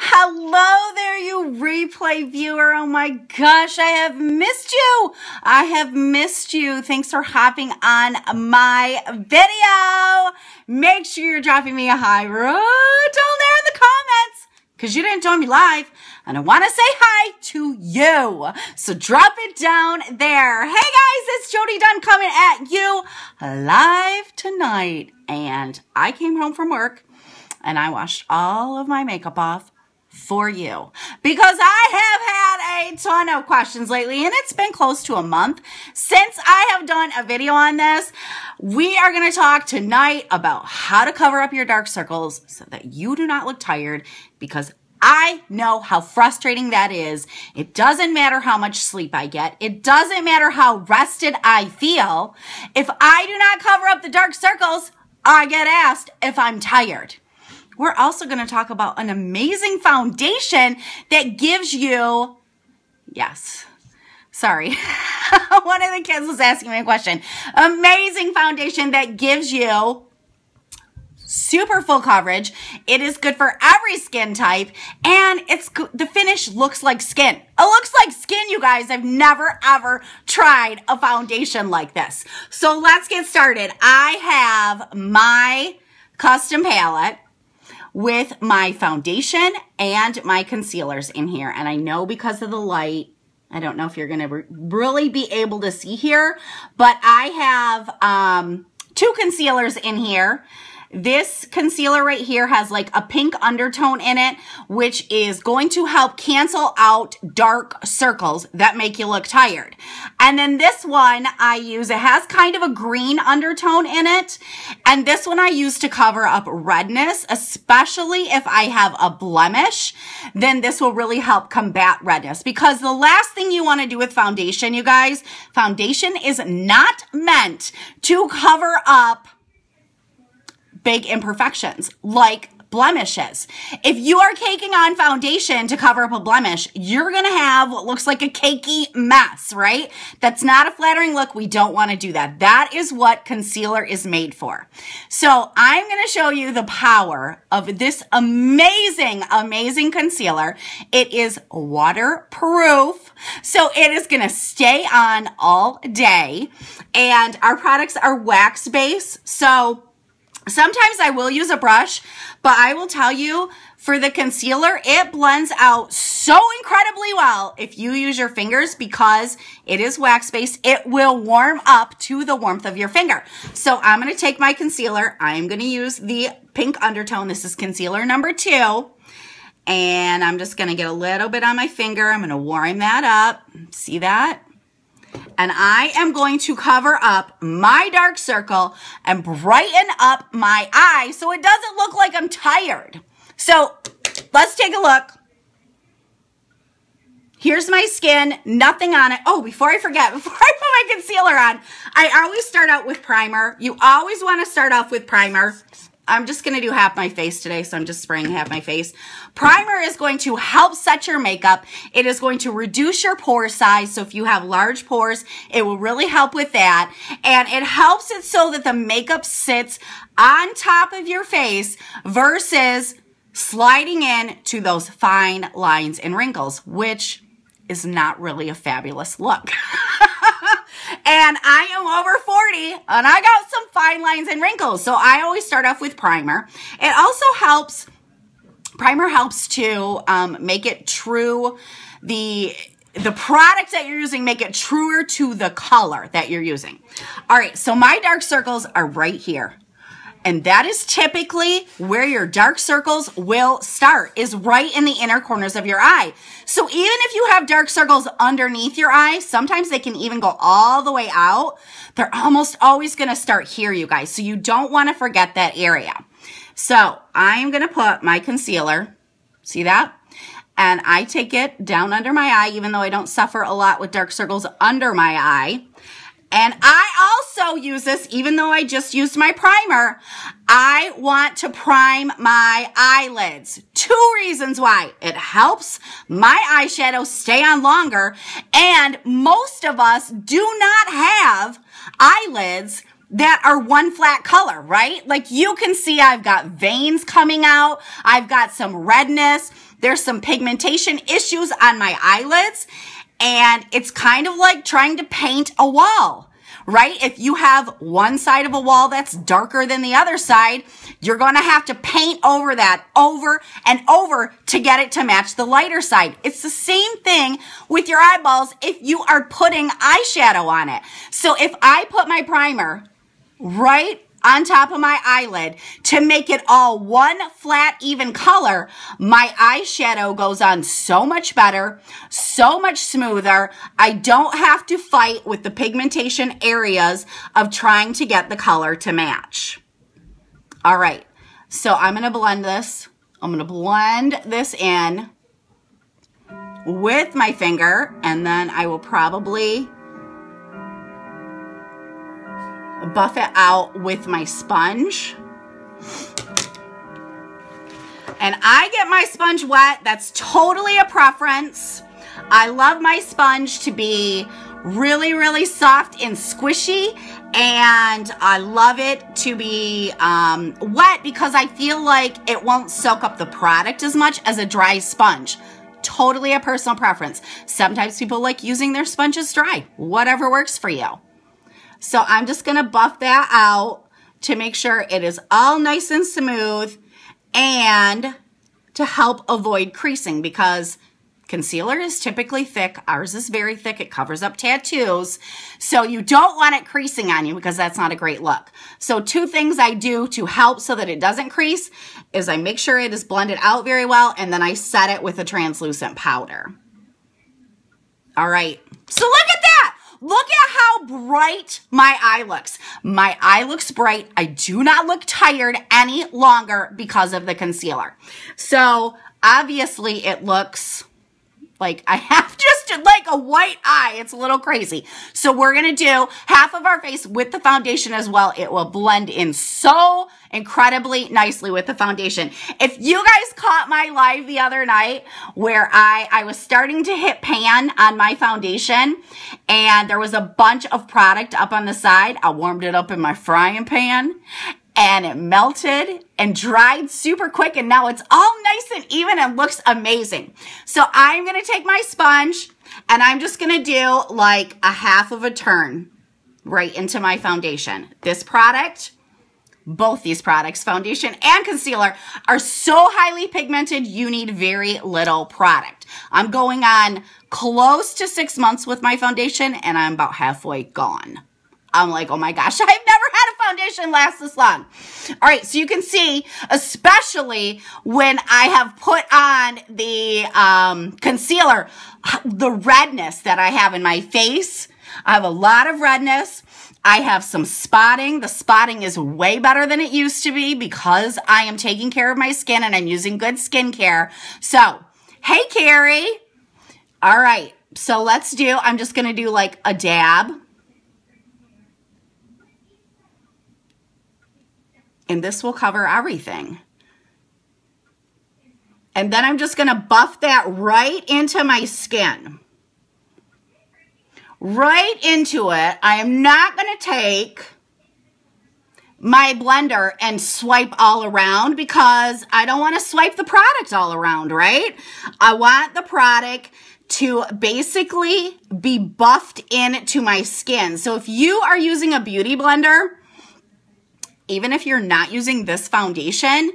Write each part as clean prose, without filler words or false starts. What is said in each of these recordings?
Hello there, you replay viewer. Oh my gosh, I have missed you. I have missed you. Thanks for hopping on my video. Make sure you're dropping me a hi right down there in the comments because you didn't join me live. And I want to say hi to you. So drop it down there. Hey guys, it's Jody Dunn coming at you live tonight. And I came home from work and I washed all of my makeup off for you because I have had a ton of questions lately, and it's been close to a month since I have done a video on this. We are going to talk tonight about how to cover up your dark circles so that you do not look tired, because I know how frustrating that is. It doesn't matter how much sleep I get. It doesn't matter how rested I feel. If I do not cover up the dark circles, I get asked if I'm tired. We're also going to talk about an amazing foundation that gives you, yes, sorry, one of the kids was asking me a question. Amazing foundation that gives you super full coverage. It is good for every skin type, and the finish looks like skin. It looks like skin, you guys. I've never ever tried a foundation like this. So let's get started. I have my custom palette with my foundation and my concealers in here. And I know because of the light, I don't know if you're going to really be able to see here, but I have two concealers in here. This concealer right here has like a pink undertone in it, which is going to help cancel out dark circles that make you look tired. And then this one I use, it has kind of a green undertone in it. And this one I use to cover up redness, especially if I have a blemish, then this will really help combat redness. Because the last thing you want to do with foundation, you guys, foundation is not meant to cover up big imperfections like blemishes. If you are caking on foundation to cover up a blemish, you're going to have what looks like a cakey mess, right? That's not a flattering look. We don't want to do that. That is what concealer is made for. So I'm going to show you the power of this amazing, amazing concealer. It is waterproof, so it is going to stay on all day. And our products are wax-based, so sometimes I will use a brush, but I will tell you, for the concealer, it blends out so incredibly well if you use your fingers. Because it is wax-based, it will warm up to the warmth of your finger. So I'm going to take my concealer. I'm going to use the pink undertone. This is concealer number 2. And I'm just going to get a little bit on my finger. I'm going to warm that up. See that? And I am going to cover up my dark circle and brighten up my eye so it doesn't look like I'm tired. So let's take a look. Here's my skin, nothing on it. Oh, before I forget, before I put my concealer on, I always start out with primer. You always want to start off with primer. I'm just going to do half my face today, so I'm just spraying half my face. Primer is going to help set your makeup. It is going to reduce your pore size, so if you have large pores, it will really help with that. And it helps it so that the makeup sits on top of your face versus sliding in to those fine lines and wrinkles, which is not really a fabulous look. And I am over 40 and I got some fine lines and wrinkles. So I always start off with primer. It also helps, primer helps to make it true, the product that you're using, make it truer to the color that you're using. All right, so my dark circles are right here. And that is typically where your dark circles will start, is right in the inner corners of your eye. So even if you have dark circles underneath your eye, sometimes they can even go all the way out. They're almost always going to start here, you guys. So you don't want to forget that area. So I'm going to put my concealer, see that? And I take it down under my eye, even though I don't suffer a lot with dark circles under my eye. And I also use this, even though I just used my primer, I want to prime my eyelids. 2 reasons why. It helps my eyeshadow stay on longer, and most of us do not have eyelids that are one flat color, right? Like you can see I've got veins coming out. I've got some redness. there's some pigmentation issues on my eyelids, and it's kind of like trying to paint a wall, right? If you have one side of a wall that's darker than the other side, you're going to have to paint over that over and over to get it to match the lighter side. It's the same thing with your eyeballs if you are putting eyeshadow on it. So if I put my primer right on top of my eyelid to make it all one flat, even color, my eyeshadow goes on so much better, so much smoother. I don't have to fight with the pigmentation areas of trying to get the color to match. All right, so I'm going to blend this. I'm going to blend this in with my finger, and then I will probably buff it out with my sponge. And I get my sponge wet. That's totally a preference. I love my sponge to be really, really soft and squishy, and I love it to be wet because I feel like it won't soak up the product as much as a dry sponge. Totally a personal preference. Sometimes people like using their sponges dry. Whatever works for you. So I'm just going to buff that out to make sure it is all nice and smooth and to help avoid creasing, because concealer is typically thick. Ours is very thick. It covers up tattoos. So you don't want it creasing on you because that's not a great look. So two things I do to help so that it doesn't crease is I make sure it is blended out very well, and then I set it with a translucent powder. All right. So look at that. Look at how bright my eye looks. My eye looks bright. I do not look tired any longer because of the concealer. So obviously it looks like I have just like a white eye. It's a little crazy. So we're going to do half of our face with the foundation as well. It will blend in so incredibly nicely with the foundation. If you guys caught my live the other night where I was starting to hit pan on my foundation and there was a bunch of product up on the side, I warmed it up in my frying pan and it melted and dried super quick, and now it's all nice and even and looks amazing. So I'm going to take my sponge and I'm just going to do like a half of a turn right into my foundation. This product, both these products, foundation and concealer, are so highly pigmented, you need very little product. I'm going on close to 6 months with my foundation, and I'm about halfway gone. I'm like, oh my gosh, I've never had a foundation last this long. All right, so you can see, especially when I have put on the concealer, the redness that I have in my face. I have a lot of redness. I have some spotting. The spotting is way better than it used to be because I am taking care of my skin and I'm using good skincare. So, hey, Carrie. All right, so let's do, I'm just going to do like a dab. And this will cover everything. And then I'm just going to buff that right into my skin. Right into it. I am not going to take my blender and swipe all around because I don't want to swipe the product all around, right? I want the product to basically be buffed into my skin. So if you are using a beauty blender, even if you're not using this foundation,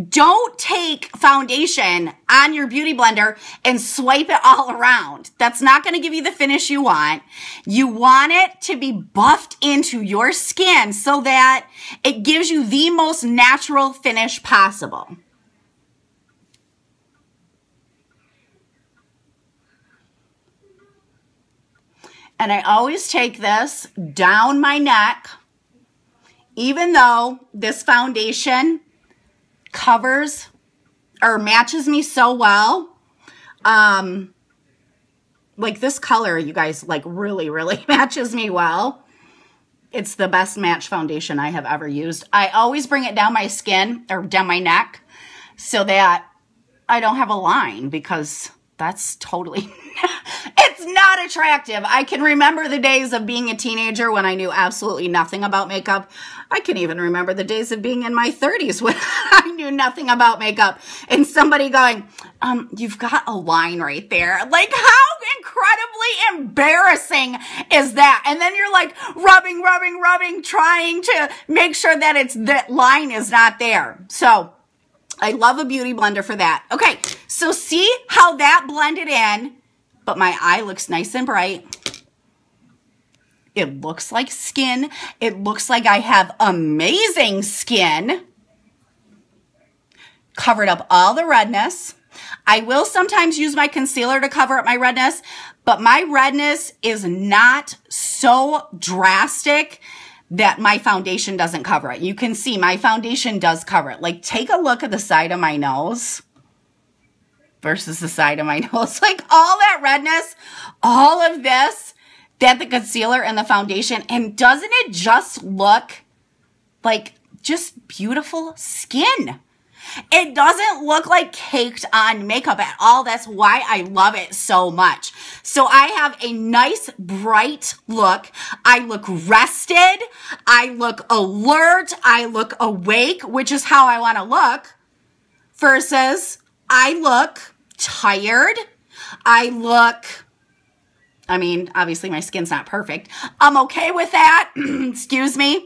don't take foundation on your beauty blender and swipe it all around. That's not going to give you the finish you want. You want it to be buffed into your skin so that it gives you the most natural finish possible. And I always take this down my neck. Even though this foundation covers or matches me so well, like this color, you guys, like really, really matches me well. It's the best match foundation I have ever used. I always bring it down my skin or down my neck so that I don't have a line, because that's totally, It's not attractive. I can remember the days of being a teenager when I knew absolutely nothing about makeup. I can even remember the days of being in my 30s when I knew nothing about makeup. And somebody going, you've got a line right there. Like, how incredibly embarrassing is that? And then you're like rubbing, trying to make sure that that line is not there. So I love a beauty blender for that. Okay, so see how that blended in, but my eye looks nice and bright. It looks like skin. It looks like I have amazing skin. Covered up all the redness. I will sometimes use my concealer to cover up my redness, but my redness is not so drastic that my foundation doesn't cover it. You can see my foundation does cover it. Like, take a look at the side of my nose versus the side of my nose. Like, all that redness, all of this, that the concealer and the foundation, and doesn't it just look like just beautiful skin? It doesn't look like caked on makeup at all. That's why I love it so much. So I have a nice bright look. I look rested. I look alert. I look awake, which is how I want to look, versus I look tired. I mean, obviously my skin's not perfect. I'm okay with that. Excuse me.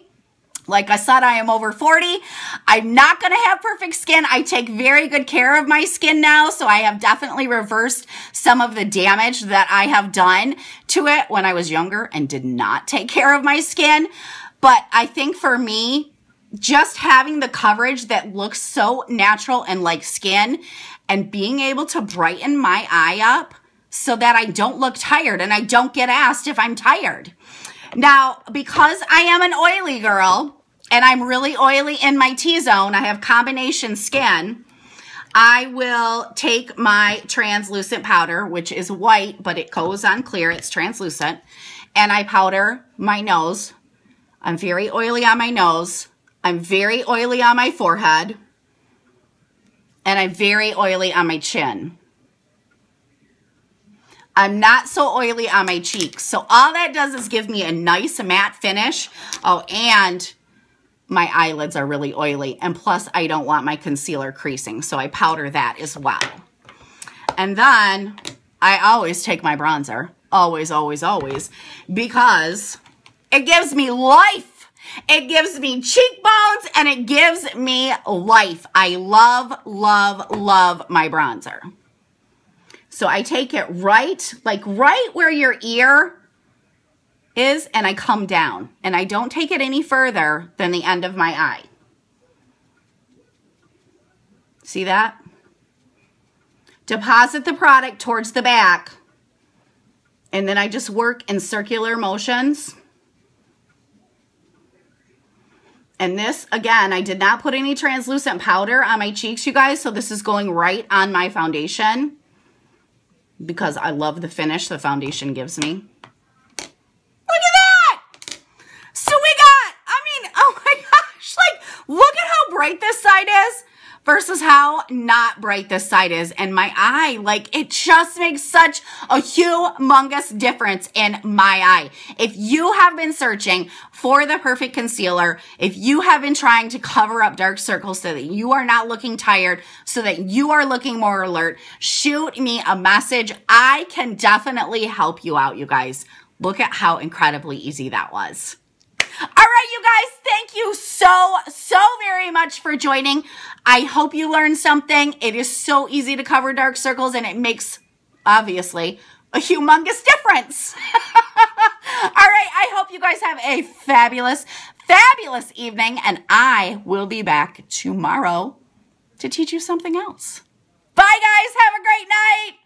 Like I said, I am over 40. I'm not going to have perfect skin. I take very good care of my skin now, so I have definitely reversed some of the damage that I have done to it when I was younger and did not take care of my skin. But I think for me, just having the coverage that looks so natural and like skin and being able to brighten my eye up so that I don't look tired and I don't get asked if I'm tired. Now, because I am an oily girl and I'm really oily in my T-zone, I have combination skin, I will take my translucent powder, which is white, but it goes on clear, it's translucent, and I powder my nose. I'm very oily on my nose. I'm very oily on my forehead. And I'm very oily on my chin. I'm not so oily on my cheeks. So all that does is give me a nice matte finish. Oh, and my eyelids are really oily. And plus, I don't want my concealer creasing. So I powder that as well. And then I always take my bronzer. Always, always, always. Because it gives me life. It gives me cheekbones and it gives me life. I love, love, love my bronzer. So I take it right where your ear is, and I come down. And I don't take it any further than the end of my eye. See that? Deposit the product towards the back. And then I just work in circular motions. And this, again, I did not put any translucent powder on my cheeks, you guys. So this is going right on my foundation, because I love the finish the foundation gives me. Look at that! So we got, I mean, oh my gosh, like, look at how bright this side is versus how not bright this side is. And my eye, like, it just makes such a humongous difference in my eye. If you have been searching for the perfect concealer, if you have been trying to cover up dark circles so that you are not looking tired, so that you are looking more alert, shoot me a message. I can definitely help you out, you guys. Look at how incredibly easy that was. All right, you guys, thank you so very much for joining. I hope you learned something. It is so easy to cover dark circles, and it makes, obviously, a humongous difference. All right, I hope you guys have a fabulous, fabulous evening, and I will be back tomorrow to teach you something else. Bye, guys. Have a great night.